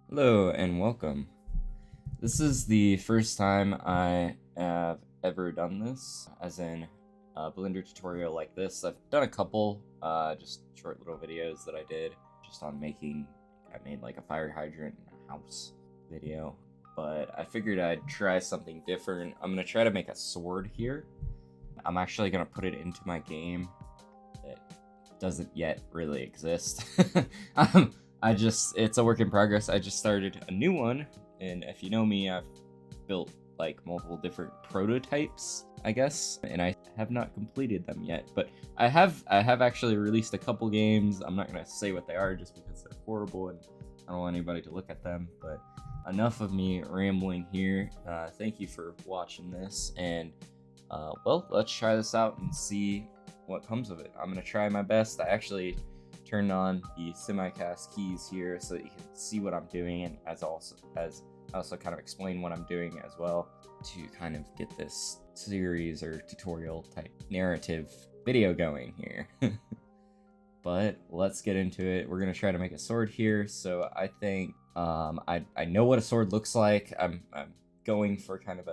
Hello and welcome. This is the first time I have ever done this, as in a Blender tutorial like this. I've done a couple, just short little videos that I did just on I made like a fire hydrant in a house video, but I figured I'd try something different. I'm going to try to make a sword here. I'm actually going to put it into my game that doesn't yet really exist. It's a work in progress. I just started a new one, and if you know me, I've built like multiple different prototypes, I guess, and I have not completed them yet, but I have actually released a couple games. I'm not gonna say what they are just because they're horrible and I don't want anybody to look at them, but enough of me rambling here. Thank you for watching this, and well, let's try this out and see what comes of it. I'm gonna try my best. I actually turned on the Simicast keys here so that you can see what I'm doing, and as I also kind of explain what I'm doing as well to kind of get this series or tutorial type narrative video going here. But let's get into it. We're gonna try to make a sword here. So I think I know what a sword looks like. I'm going for kind of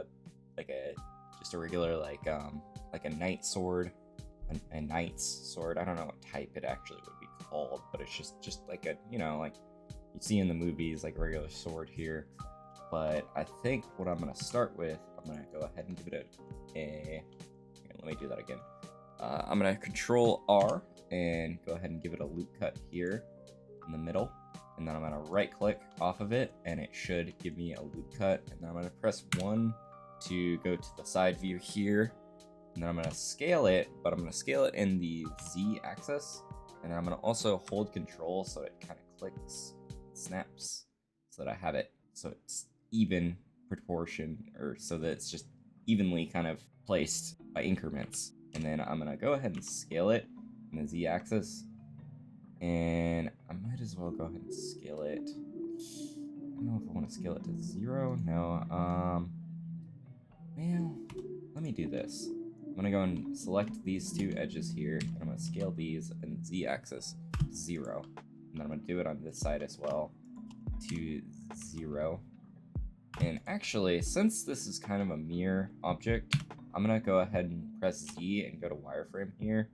just a regular like a knight sword. A knight's sword. I don't know what type it actually would be called, but it's just like a, like you see in the movies, like a regular sword here. But I think what I'm gonna start with, I'm gonna go ahead and give it let me do that again. I'm gonna control R and go ahead and give it a loop cut here in the middle, and then I'm gonna right click off of it and it should give me a loop cut, and then I'm gonna press 1 to go to the side view here. And then I'm going to scale it, but I'm going to scale it in the Z axis. And then I'm going to also hold control so it kind of clicks, snaps, so that I have it so it's even proportion, or so that it's just evenly kind of placed by increments. And then I'm going to go ahead and scale it in the Z axis. And I might as well go ahead and scale it. I don't know if I want to scale it to 0. No. Well, let me do this. I'm gonna go and select these two edges here, and I'm gonna scale these in Z-axis to 0. And then I'm gonna do it on this side as well to 0. And actually, since this is kind of a mirror object, I'm gonna go ahead and press Z and go to wireframe here.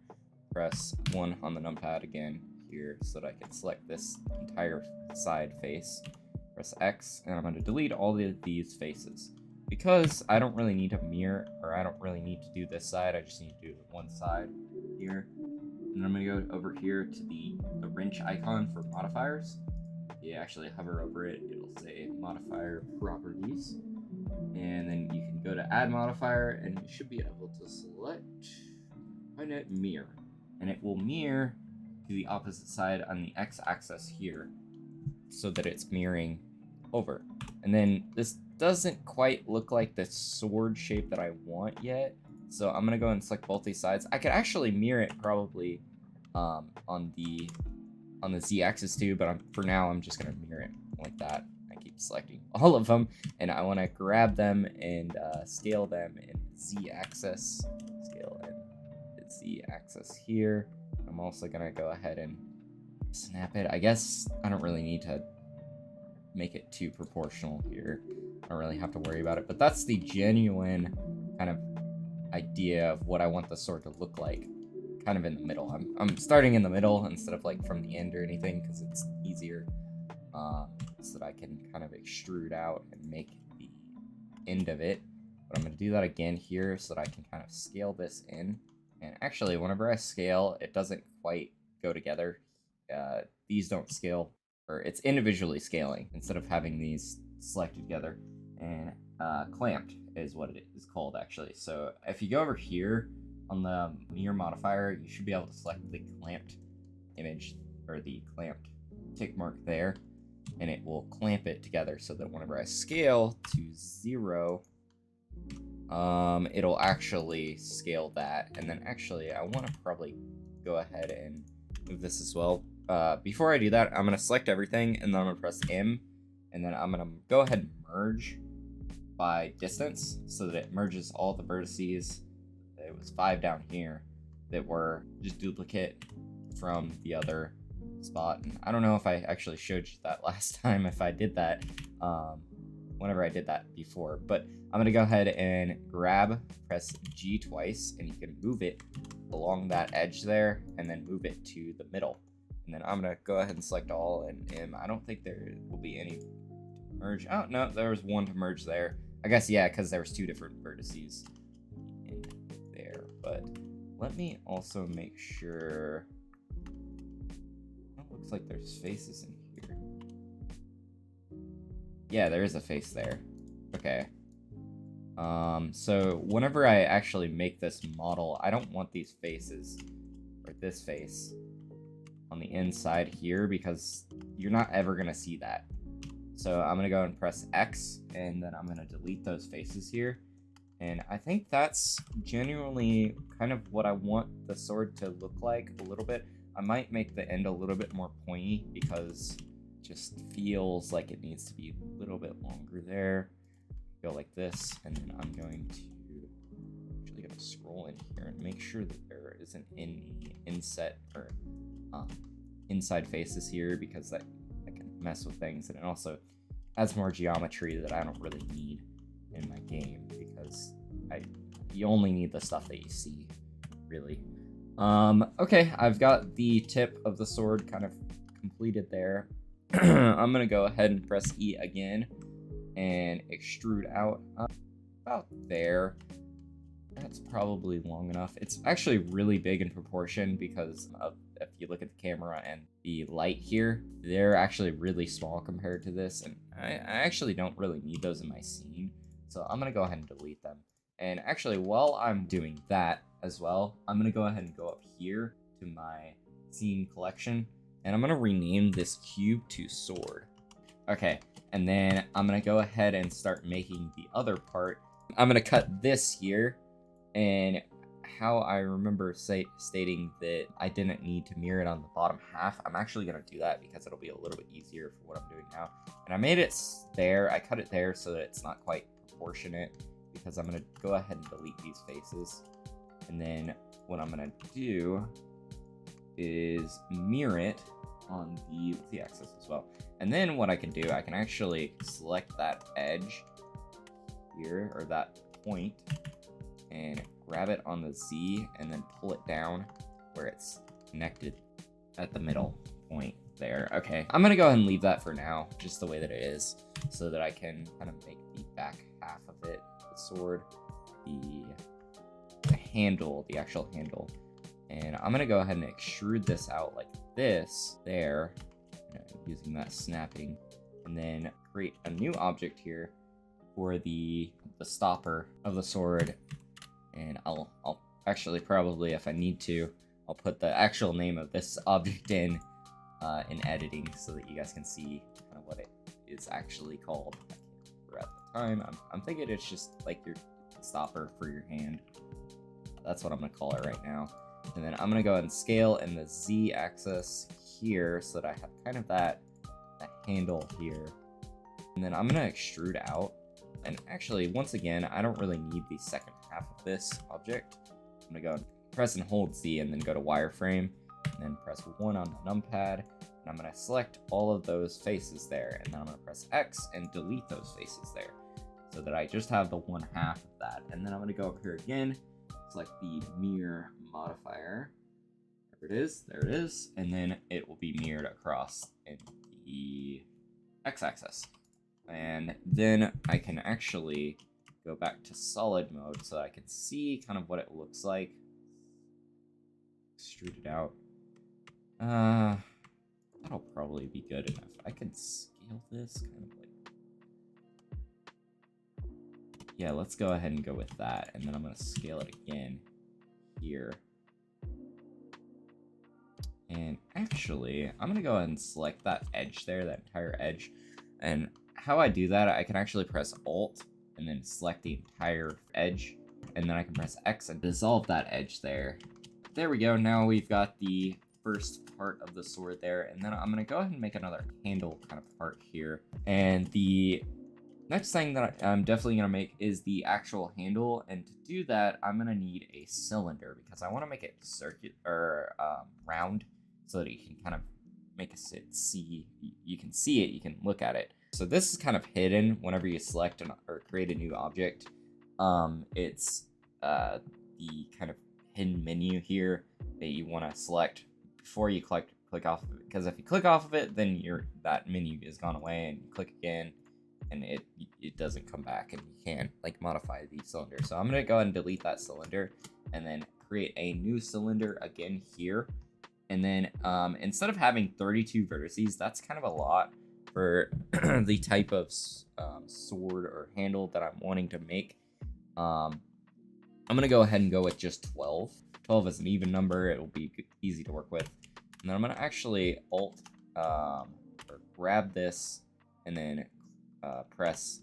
Press 1 on the numpad again here so that I can select this entire side face. Press X, and I'm gonna delete all of these faces. Because I don't really need a mirror, or I don't really need to do this side, I just need to do one side here. And I'm going to go over here to the wrench icon for modifiers. You actually hover over it, it'll say modifier properties. And then you can go to add modifier, and you should be able to select mirror. And it will mirror to the opposite side on the x-axis here, so that it's mirroring over. And then this doesn't quite look like the sword shape that I want yet, so I'm gonna go and select both these sides. I could actually mirror it probably on the Z-axis too, but for now I'm just gonna mirror it like that. I keep selecting all of them, and I want to grab them and scale them in Z-axis. Scale in the Z-axis here. I'm also gonna go ahead and snap it. I guess I don't really need to make it too proportional here. I don't really have to worry about it, but that's the genuine kind of idea of what I want the sword to look like, kind of in the middle. I'm starting in the middle instead of like from the end or anything, because it's easier, so that I can kind of extrude out and make the end of it. But I'm going to do that again here so that I can kind of scale this in. And actually, whenever I scale, it doesn't quite go together. These don't scale, or it's individually scaling instead of having these selected together. And clamped is what it is called, actually. So if you go over here on the mirror modifier, you should be able to select the clamped image, or the clamped tick mark there, and it will clamp it together so that whenever I scale to 0, it'll actually scale that. And then actually, I want to probably go ahead and move this as well. Before I do that, I'm going to select everything, and then I'm going to press M, and then I'm going to go ahead and merge by distance so that it merges all the vertices. It was 5 down here that were just duplicate from the other spot. And I don't know if I actually showed you that last time, if I did that, whenever I did that before. But I'm going to go ahead and press G twice, and you can move it along that edge there, and then move it to the middle. And then I'm going to go ahead and select all, and I don't think there will be any to merge. Oh, no, there was one to merge there. I guess, yeah, because there was two different vertices in there. But let me also make sure. It looks like there's faces in here. Yeah, there is a face there. Okay. So whenever I actually make this model, I don't want these faces, or this face, on the inside here, because you're not ever gonna see that. So I'm gonna go and press X, and then I'm gonna delete those faces here. And I think that's genuinely kind of what I want the sword to look like a little bit. I might make the end a little bit more pointy because it just feels like it needs to be a little bit longer there. Go like this, and then I'm going to actually gonna scroll in here and make sure that there isn't any inset or inside faces here, because that can mess with things, and it also adds more geometry that I don't really need in my game, because you only need the stuff that you see, really. Okay, I've got the tip of the sword kind of completed there. I'm gonna go ahead and press E again and extrude out about there. That's probably long enough. It's actually really big in proportion because of, if you look at the camera and the light here, they're actually really small compared to this, and I actually don't really need those in my scene, so I'm gonna go ahead and delete them. And actually, while I'm doing that as well, I'm gonna go ahead and go up here to my scene collection, and I'm gonna rename this cube to sword. Okay, and then I'm gonna go ahead and start making the other part. I'm gonna cut this here, and how I remember stating that I didn't need to mirror it on the bottom half, I'm actually gonna do that because it'll be a little bit easier for what I'm doing now. And I made it there, I cut it there so that it's not quite proportionate, because I'm gonna go ahead and delete these faces. And then what I'm gonna do is mirror it on the Z-axis as well. And then what I can do, I can actually select that edge here, or that point, and grab it on the Z and then pull it down where it's connected at the middle point there. Okay, I'm gonna go ahead and leave that for now, just the way that it is, so that I can kind of make the back half of it, the sword, the handle, the actual handle. And I'm gonna go ahead and extrude this out like this there, using that snapping, and then create a new object here for the stopper of the sword. And I'll actually, probably, if I need to, I'll put the actual name of this object in editing so that you guys can see kind of what it is actually called. I can't remember at the time. I'm thinking it's just like your stopper for your hand. That's what I'm gonna call it right now. And then I'm gonna go ahead and scale in the Z axis here so that I have kind of that handle here. And then I'm gonna extrude out. And actually, once again, I don't really need the second half of this object. I'm gonna go and press and hold Z, and then go to wireframe, and then press 1 on the numpad. And I'm gonna select all of those faces there, and then I'm gonna press X and delete those faces there, so that I just have the one half of that. And then I'm gonna go up here again, select the mirror modifier. There it is, there it is, and then it will be mirrored across in the X-axis. And then I can actually go back to solid mode so I can see kind of what it looks like. Extrude it out. That'll probably be good enough. I can scale this kind of like... Yeah, let's go ahead and go with that. And then I'm going to scale it again here. And actually, I'm going to go ahead and select that edge there, that entire edge. And how I do that, I can actually press Alt and then select the entire edge, and then I can press X and dissolve that edge there. There we go. Now we've got the first part of the sword there, and then I'm gonna go ahead and make another handle kind of part here. And the next thing that I'm definitely gonna make is the actual handle, and to do that, I'm gonna need a cylinder because I want to make it circular or round, so that you can kind of make it see, you can see it, you can look at it. So this is kind of hidden whenever you select or create a new object. It's the kind of hidden menu here that you want to select before you click off of it. Because if you click off of it, then that menu is gone away, and you click again, and it doesn't come back, and you can't like modify the cylinder. So I'm gonna go ahead and delete that cylinder, and then create a new cylinder again here. And then instead of having 32 vertices, that's kind of a lot for the type of sword or handle that I'm wanting to make. I'm gonna go ahead and go with just 12. 12 is an even number, it'll be easy to work with. And then I'm gonna actually or grab this and then press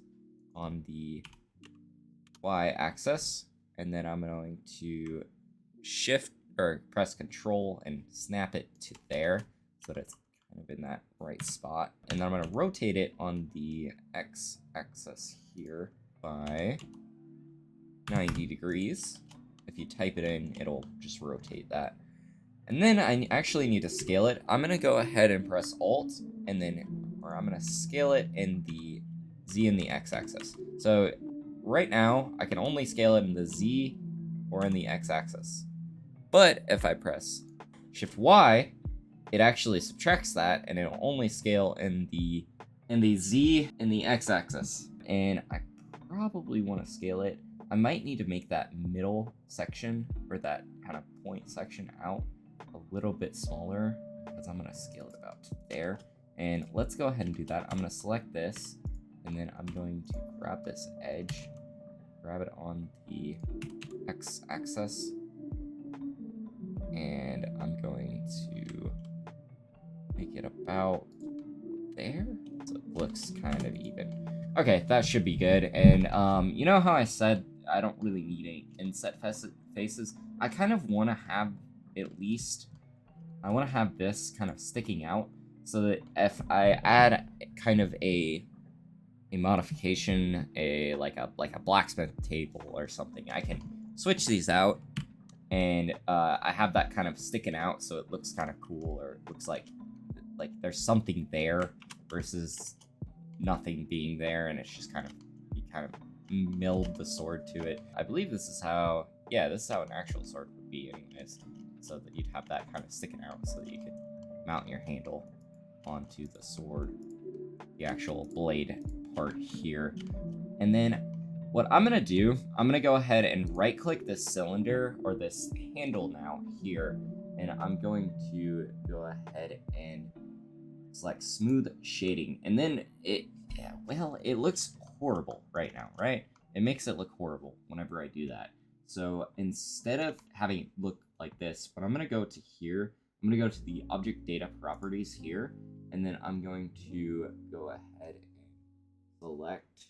on the Y axis, and then I'm going to shift or press Control and snap it to there so that it's kind of in that right spot. And then I'm gonna rotate it on the X axis here by 90 degrees. If you type it in, it'll just rotate that. And then I actually need to scale it. I'm gonna go ahead and press Alt, and then, or I'm gonna scale it in the Z and the X axis. So right now, I can only scale it in the Z or in the X axis. But if I press Shift Y, it actually subtracts that, and it'll only scale in the Z and the X axis. And I probably want to scale it. I might need to make that middle section, or that kind of point section out, a little bit smaller, because I'm going to scale it about to there. And let's go ahead and do that. I'm going to select this, and then I'm going to grab this edge, grab it on the X axis, and I'm going to make it about there, so it looks kind of even. Okay, that should be good. And you know how I said I don't really need any inset faces? I kind of want to have at least, I want to have this kind of sticking out, so that if I add kind of a modification, like a blacksmith table or something, I can switch these out, and I have that kind of sticking out, so it looks kind of cool, or it looks like there's something there versus nothing being there, and it's just kind of, you kind of milled the sword to it. I believe this is how, yeah, this is how an actual sword would be anyways, so that you'd have that kind of sticking out so that you could mount your handle onto the sword, the actual blade part here. And then what I'm gonna do, I'm gonna go ahead and right click this cylinder, or this handle now here, and I'm going to go ahead and select smooth shading. And then it looks horrible right now, right? It makes it look horrible whenever I do that. So instead of having it look like this, what I'm gonna go to here, I'm gonna go to the object data properties here, and then I'm going to go ahead and select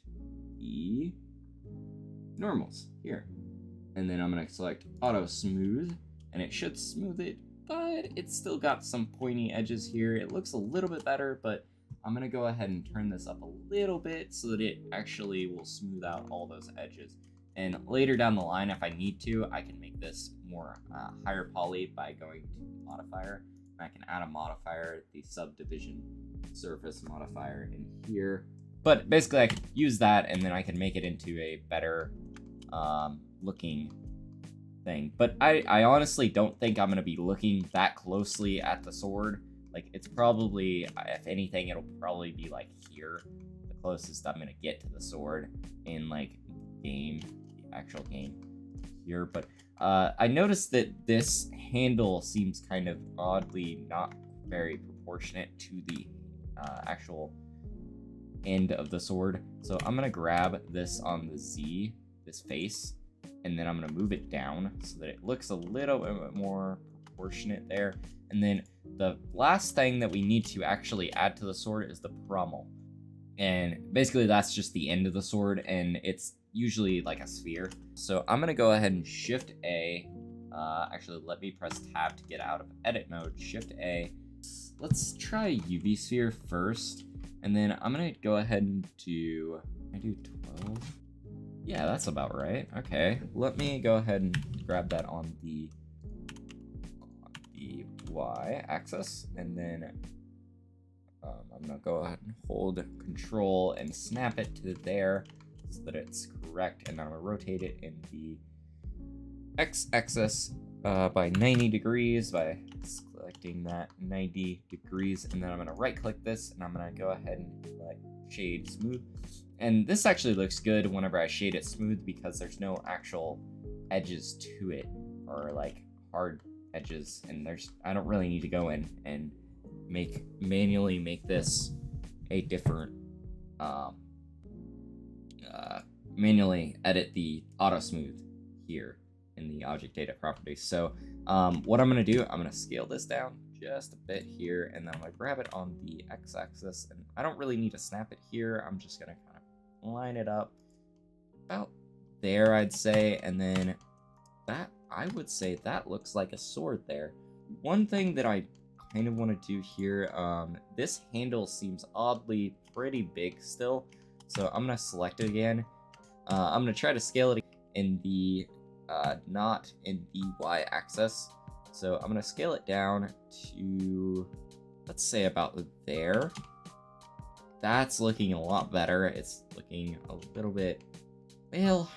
the normals here. And then I'm gonna select auto smooth, and it should smooth it, but it's still got some pointy edges here. It looks a little bit better, but I'm gonna go ahead and turn this up a little bit so that it actually will smooth out all those edges. And later down the line, if I need to, I can make this more higher poly by going to modifier. And I can add a modifier, the subdivision surface modifier in here. But basically I can use that, and then I can make it into a better looking thing. But I honestly don't think I'm going to be looking that closely at the sword. Like, it's probably, if anything, it'll probably be like here, the closest I'm going to get to the sword in like game, the actual game here. But I noticed that this handle seems kind of oddly not very proportionate to the actual end of the sword. So I'm going to grab this on the Z, this face, and then I'm going to move it down so that it looks a little bit more proportionate there. And then the last thing that we need to actually add to the sword is the pommel. And basically that's just the end of the sword, and it's usually like a sphere. So I'm going to go ahead and Shift A. Actually, let me press Tab to get out of edit mode. Shift A. Let's try UV sphere first. And then I'm going to go ahead and do 12. Yeah, that's about right. Okay, let me go ahead and grab that on the Y axis, and then I'm gonna go ahead and hold control and snap it to there so that it's correct, and I'm gonna rotate it in the x-axis by 90 degrees by selecting that 90 degrees, and then I'm gonna right click this and I'm gonna go ahead and like shade smooth. And this actually looks good whenever I shade it smooth because there's no actual edges to it or like hard edges, and I don't really need to go in and manually make this a different manually edit the auto smooth here in the object data properties. So what I'm going to do, I'm going to scale this down just a bit here, and then I'm going to grab it on the x-axis, and I don't really need to snap it here. I'm just going to kind of line it up about there, I'd say, and then that, I would say that looks like a sword there. One thing that I kind of want to do here, this handle seems oddly pretty big still, so I'm going to select it again. I'm going to try to scale it in the not in the y-axis. So I'm going to scale it down to, let's say, about there. That's looking a lot better. It's looking a little bit, well,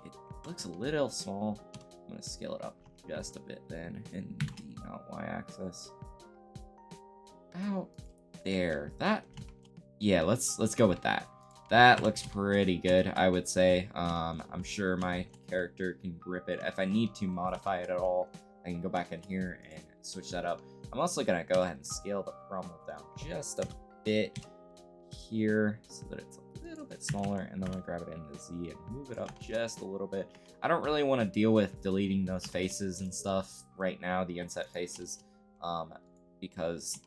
it looks a little small. I'm going to scale it up just a bit then in the not y-axis. About there. That, yeah, let's go with that. That looks pretty good, I would say. I'm sure my character can grip it. If I need to modify it at all, I can go back in here and switch that up. I'm also gonna go ahead and scale the Prommel down just a bit here so that it's a little bit smaller, and then I'm gonna grab it in the Z and move it up just a little bit. I don't really want to deal with deleting those faces and stuff right now, the inset faces, because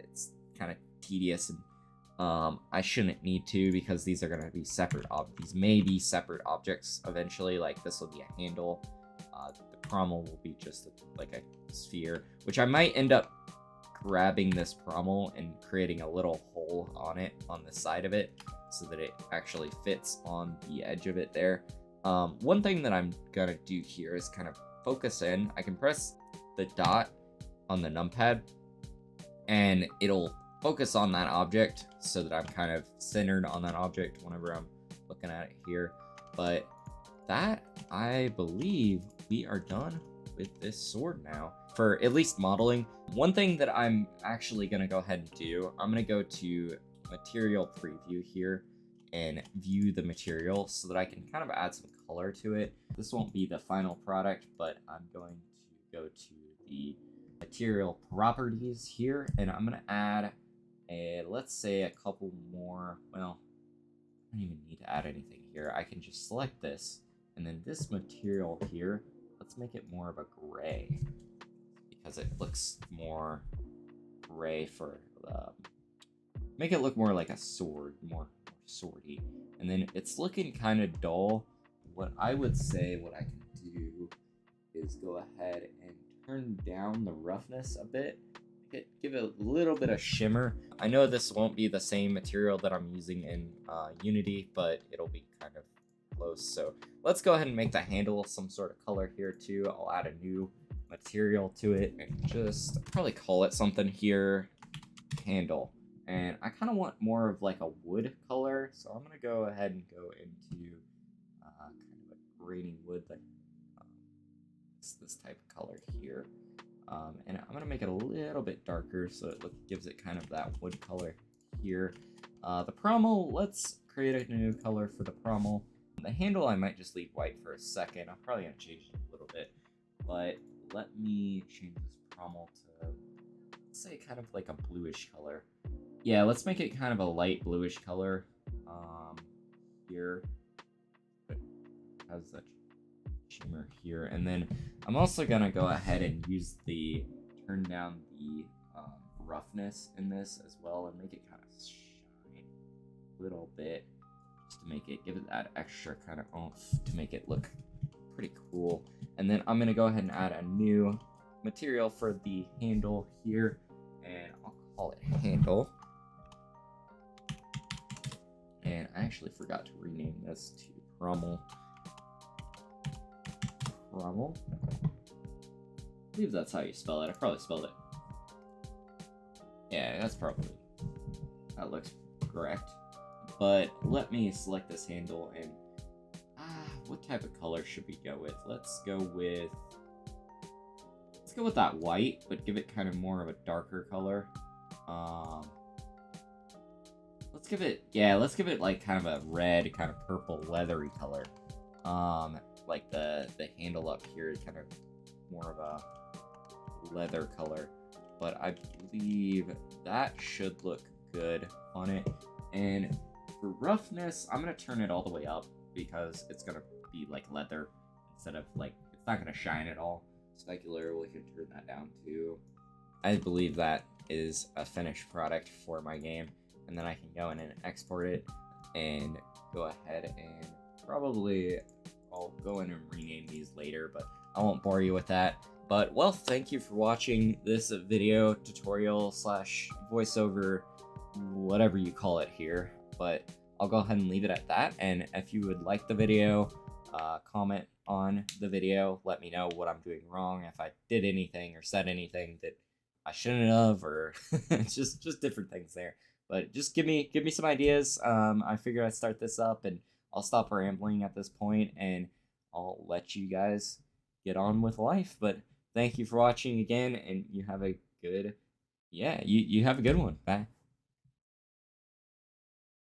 it's kind of tedious, and I shouldn't need to, because these are going to be separate these may be separate objects eventually. Like this will be a handle, the Prommel will be just like a sphere, which I might end up grabbing this Prommel and creating a little hole on it on the side of it so that it actually fits on the edge of it there. One thing that I'm gonna do here is kind of focus in. I can press the dot on the numpad and it'll focus on that object so that I'm kind of centered on that object whenever I'm looking at it here. But that, I believe we are done with this sword now, for at least modeling. One thing that I'm actually going to go ahead and do, I'm going to go to material preview here and view the material so that I can kind of add some color to it. This won't be the final product, but I'm going to go to the material properties here, and I'm going to add let's say a couple more. Well, I don't even need to add anything here. I can just select this, and then this material here, let's make it more of a gray because it looks more gray for make it look more like a sword, more swordy. And then it's looking kind of dull. What I would say, what I can do is go ahead and turn down the roughness a bit. Give it a little bit of shimmer. I know this won't be the same material that I'm using in Unity, but it'll be kind of close. So let's go ahead and make the handle some sort of color here too. I'll add a new material to it and just probably call it something here, handle. And I kind of want more of like a wood color, so I'm gonna go ahead and go into kind of a grainy wood, like this type of color here. And I'm going to make it a little bit darker so it gives it kind of that wood color here. The Prommel, let's create a new color for the Prommel. The handle I might just leave white for a second. I'm probably going to change it a little bit, but let me change this Prommel to, let's say, kind of like a bluish color. Yeah, let's make it kind of a light bluish color here. But how's that shimmer here? And then I'm also gonna go ahead and use the turn down the roughness in this as well and make it kind of shine a little bit, just to make it, give it that extra kind of oomph to make it look pretty cool. And then I'm gonna go ahead and add a new material for the handle here, and I'll call it handle. And I actually forgot to rename this to Prommel. Prommel. I believe that's how you spell it. I probably spelled it. Yeah, that's probably That looks correct. But let me select this handle and what type of color should we go with? Let's go with that white, but give it kind of more of a darker color. Let's give it like kind of a red, kind of purple, leathery color. Like the handle up here is kind of more of a leather color, but I believe that should look good on it. And for roughness, I'm gonna turn it all the way up because it's gonna be like leather instead of like, it's not gonna shine at all. Specular, we can turn that down too. I believe that is a finished product for my game, and then I can go in and export it and go ahead and probably I'll go in and rename these later, but I won't bore you with that. But well, thank you for watching this video tutorial slash voiceover, whatever you call it here. But I'll go ahead and leave it at that. And if you would like the video, comment on the video, let me know what I'm doing wrong, if I did anything or said anything that I shouldn't have, or just different things there. But just give me some ideas. I figure I'd start this up, and I'll stop rambling at this point, and I'll let you guys get on with life. But thank you for watching again, and you have a good, you have a good one. Bye.